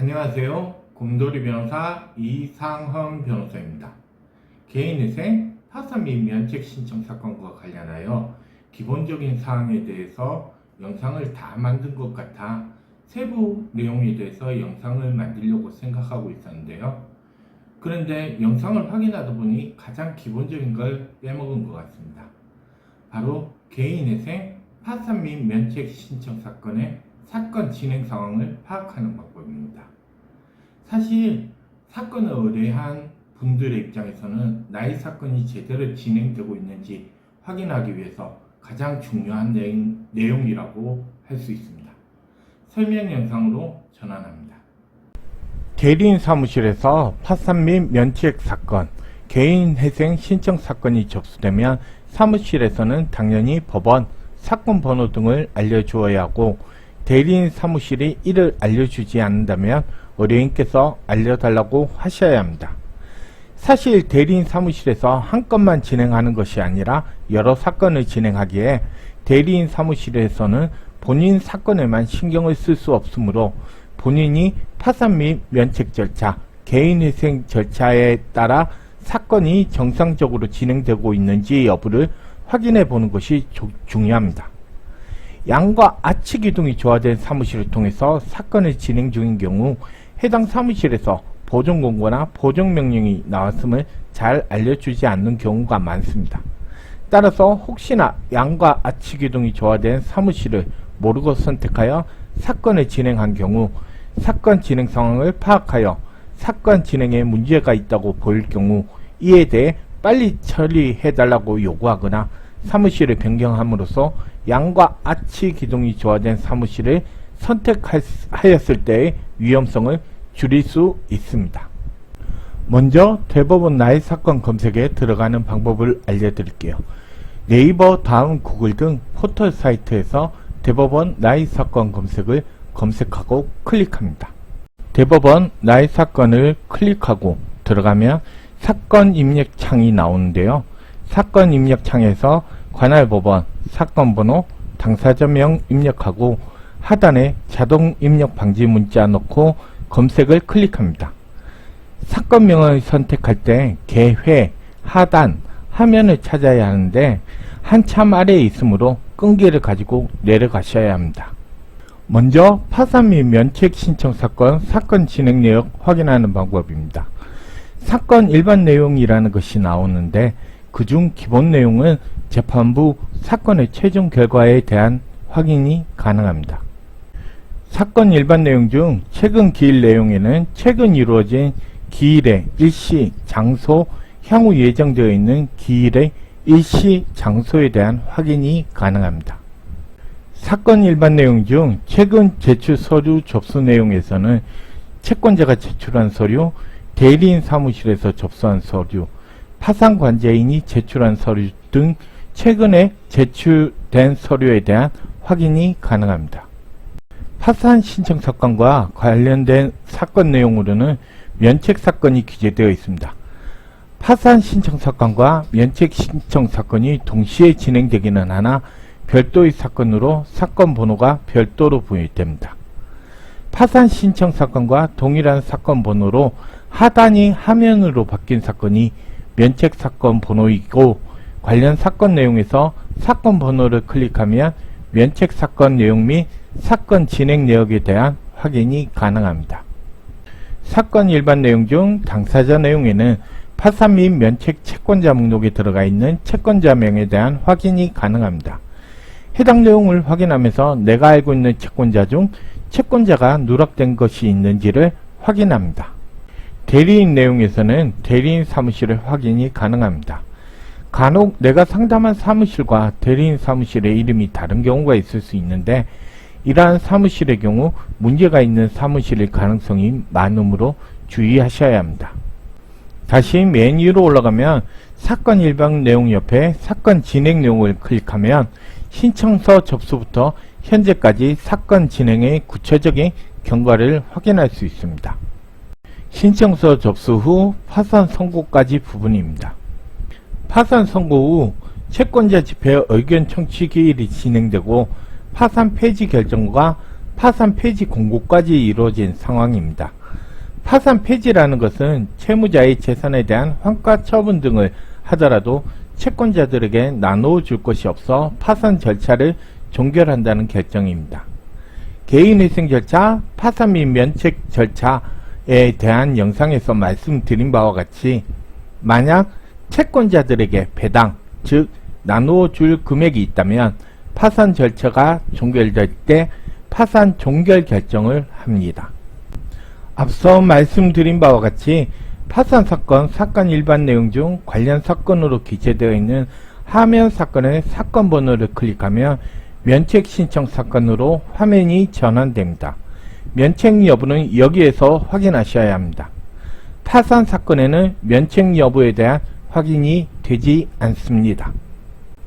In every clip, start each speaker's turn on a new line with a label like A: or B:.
A: 안녕하세요. 곰돌이 변호사 이상헌 변호사입니다. 개인회생 파산 및 면책 신청 사건과 관련하여 기본적인 사항에 대해서 영상을 다 만든 것 같아 세부 내용에 대해서 영상을 만들려고 생각하고 있었는데요. 그런데 영상을 확인하다 보니 가장 기본적인 걸 빼먹은 것 같습니다. 바로 개인회생 파산 및 면책 신청 사건의 사건 진행 상황을 파악하는 방법입니다. 사실 사건을 의뢰한 분들의 입장에서는 나의 사건이 제대로 진행되고 있는지 확인하기 위해서 가장 중요한 내용이라고 할 수 있습니다. 설명 영상으로 전환합니다. 대리인 사무실에서 파산 및 면책 사건, 개인회생 신청 사건이 접수되면 사무실에서는 당연히 법원, 사건 번호 등을 알려주어야 하고, 대리인 사무실이 이를 알려주지 않는다면 의뢰인께서 알려달라고 하셔야 합니다. 사실 대리인 사무실에서 한 건만 진행하는 것이 아니라 여러 사건을 진행하기에 대리인 사무실에서는 본인 사건에만 신경을 쓸 수 없으므로 본인이 파산 및 면책 절차, 개인회생 절차에 따라 사건이 정상적으로 진행되고 있는지 여부를 확인해 보는 것이 중요합니다. 양과 아치 기둥이 조화된 사무실을 통해서 사건을 진행 중인 경우 해당 사무실에서 보정 공고나 보정 명령이 나왔음을 잘 알려주지 않는 경우가 많습니다. 따라서 혹시나 양과 아치 기둥이 조화된 사무실을 모르고 선택하여 사건을 진행한 경우 사건 진행 상황을 파악하여 사건 진행에 문제가 있다고 보일 경우 이에 대해 빨리 처리해달라고 요구하거나 사무실을 변경함으로써 양과 아치 기둥이 조화된 사무실을 선택하였을 때의 위험성을 줄일 수 있습니다. 먼저 대법원 나의 사건 검색에 들어가는 방법을 알려드릴게요. 네이버 다음 구글 등 포털 사이트에서 대법원 나의 사건 검색을 검색하고 클릭합니다. 대법원 나의 사건을 클릭하고 들어가면 사건 입력 창이 나오는데요. 사건 입력 창에서 관할 법원, 사건 번호, 당사자명 입력하고 하단에 자동 입력 방지 문자 넣고 검색을 클릭합니다. 사건명을 선택할 때 개회, 하단, 화면을 찾아야 하는데 한참 아래에 있으므로 끈기를 가지고 내려가셔야 합니다. 먼저 파산 및 면책 신청 사건 진행 내역 확인하는 방법입니다. 사건 일반 내용이라는 것이 나오는데 그중 기본 내용은 재판부 사건의 최종 결과에 대한 확인이 가능합니다. 사건 일반 내용 중 최근 기일 내용에는 최근 이루어진 기일의 일시, 장소, 향후 예정되어 있는 기일의 일시, 장소에 대한 확인이 가능합니다. 사건 일반 내용 중 최근 제출 서류 접수 내용에서는 채권자가 제출한 서류, 대리인 사무실에서 접수한 서류, 파산관제인이 제출한 서류 등 최근에 제출된 서류에 대한 확인이 가능합니다. 파산 신청 사건과 관련된 사건 내용으로는 면책 사건이 기재되어 있습니다. 파산 신청 사건과 면책 신청 사건이 동시에 진행되기는 하나 별도의 사건으로 사건 번호가 별도로 부여됩니다. 파산 신청 사건과 동일한 사건 번호로 하단이 화면으로 바뀐 사건이 면책 사건 번호이고 관련 사건 내용에서 사건 번호를 클릭하면 면책 사건 내용 및 사건 진행 내역에 대한 확인이 가능합니다. 사건 일반 내용 중 당사자 내용에는 파산 및 면책 채권자 목록에 들어가 있는 채권자명에 대한 확인이 가능합니다. 해당 내용을 확인하면서 내가 알고 있는 채권자 중 채권자가 누락된 것이 있는지를 확인합니다. 대리인 내용에서는 대리인 사무실의 확인이 가능합니다. 간혹 내가 상담한 사무실과 대리인 사무실의 이름이 다른 경우가 있을 수 있는데 이러한 사무실의 경우 문제가 있는 사무실일 가능성이 많으므로 주의하셔야 합니다. 다시 맨 위로 올라가면 사건 일반 내용 옆에 사건 진행 내용을 클릭하면 신청서 접수부터 현재까지 사건 진행의 구체적인 경과를 확인할 수 있습니다. 신청서 접수 후 파산 선고까지 부분입니다. 파산 선고 후 채권자 집회 의견 청취 기일이 진행되고 파산 폐지 결정과 파산 폐지 공고까지 이루어진 상황입니다. 파산 폐지라는 것은 채무자의 재산에 대한 환가 처분 등을 하더라도 채권자들에게 나누어 줄 것이 없어 파산 절차를 종결한다는 결정입니다. 개인회생 절차, 파산 및 면책 절차에 대한 영상에서 말씀드린 바와 같이 만약 채권자들에게 배당, 즉 나누어 줄 금액이 있다면 파산 절차가 종결될 때 파산 종결 결정을 합니다. 앞서 말씀드린 바와 같이 파산 사건, 사건 일반 내용 중 관련 사건으로 기재되어 있는 하면 사건의 사건 번호를 클릭하면 면책 신청 사건으로 화면이 전환됩니다. 면책 여부는 여기에서 확인하셔야 합니다. 파산 사건에는 면책 여부에 대한 확인이 되지 않습니다.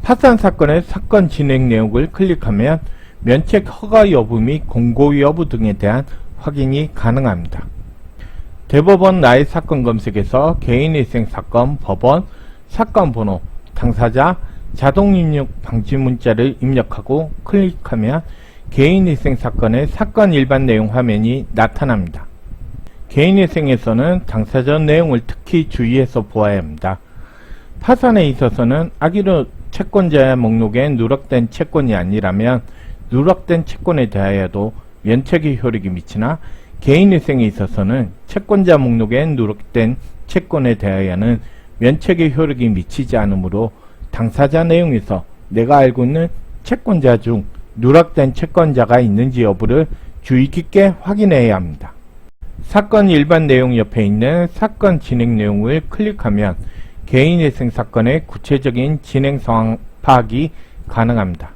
A: 파산 사건의 사건 진행 내용을 클릭하면 면책 허가 여부 및 공고 여부 등에 대한 확인이 가능합니다. 대법원 나의 사건 검색에서 개인회생 사건, 법원, 사건 번호, 당사자, 자동 입력 방지 문자를 입력하고 클릭하면 개인회생 사건의 사건 일반 내용 화면이 나타납니다. 개인회생에서는 당사자 내용을 특히 주의해서 보아야 합니다. 파산에 있어서는 악의로 채권자 목록에 누락된 채권이 아니라면 누락된 채권에 대하여도 면책의 효력이 미치나 개인회생에 있어서는 채권자 목록에 누락된 채권에 대하여는 면책의 효력이 미치지 않으므로 당사자 내용에서 내가 알고 있는 채권자 중 누락된 채권자가 있는지 여부를 주의 깊게 확인해야 합니다. 사건 일반 내용 옆에 있는 사건 진행 내용을 클릭하면 개인회생 사건의 구체적인 진행 상황 파악이 가능합니다.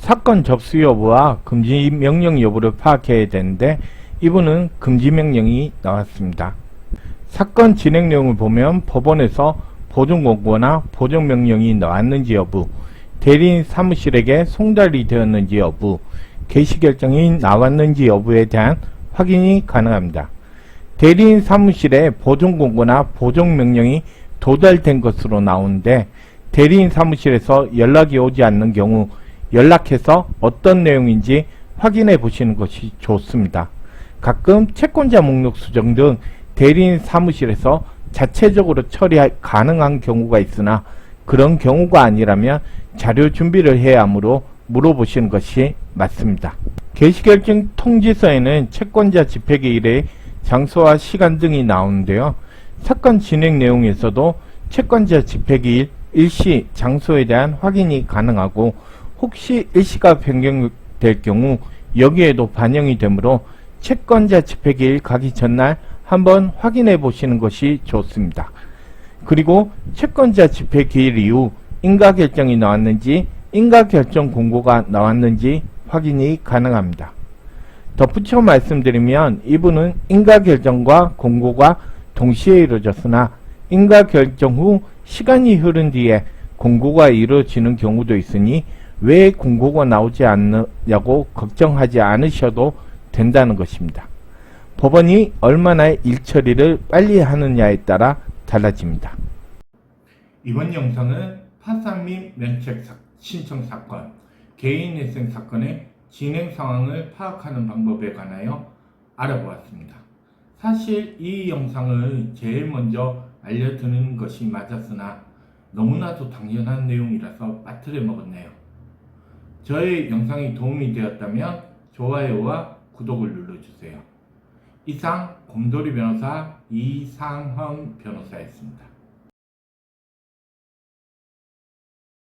A: 사건 접수 여부와 금지 명령 여부를 파악해야 되는데 이분은 금지 명령이 나왔습니다. 사건 진행 내용을 보면 법원에서 보증 권고나 보증 명령이 나왔는지 여부, 대리인 사무실에게 송달이 되었는지 여부, 개시 결정이 나왔는지 여부에 대한 확인이 가능합니다. 대리인 사무실에 보증 권고나 보증 명령이 도달된 것으로 나오는데 대리인 사무실에서 연락이 오지 않는 경우 연락해서 어떤 내용인지 확인해 보시는 것이 좋습니다. 가끔 채권자 목록 수정 등 대리인 사무실에서 자체적으로 처리 가능한 경우가 있으나 그런 경우가 아니라면 자료 준비를 해야 하므로 물어보시는 것이 맞습니다. 개시결정 통지서에는 채권자 집행기일의 장소와 시간 등이 나오는데요. 사건 진행 내용에서도 채권자 집행기일, 일시, 장소에 대한 확인이 가능하고 혹시 일시가 변경될 경우 여기에도 반영이 되므로 채권자 집행기일 가기 전날 한번 확인해 보시는 것이 좋습니다. 그리고 채권자 집행기일 이후 인가결정이 나왔는지 인가결정 공고가 나왔는지 확인이 가능합니다. 덧붙여 말씀드리면 이분은 인가결정과 공고가 동시에 이루어졌으나 인가결정 후 시간이 흐른 뒤에 공고가 이루어지는 경우도 있으니 왜 공고가 나오지 않느냐고 걱정하지 않으셔도 된다는 것입니다. 법원이 얼마나 일처리를 빨리 하느냐에 따라 달라집니다. 이번 영상은 파산 및 면책 신청 사건, 개인회생 사건의 진행 상황을 파악하는 방법에 관하여 알아보았습니다. 사실 이 영상을 제일 먼저 알려드리는 것이 맞았으나 너무나도 당연한 내용이라서 빠뜨려 먹었네요. 저의 영상이 도움이 되었다면 좋아요와 구독을 눌러주세요. 이상 곰돌이 변호사 이상헌 변호사였습니다.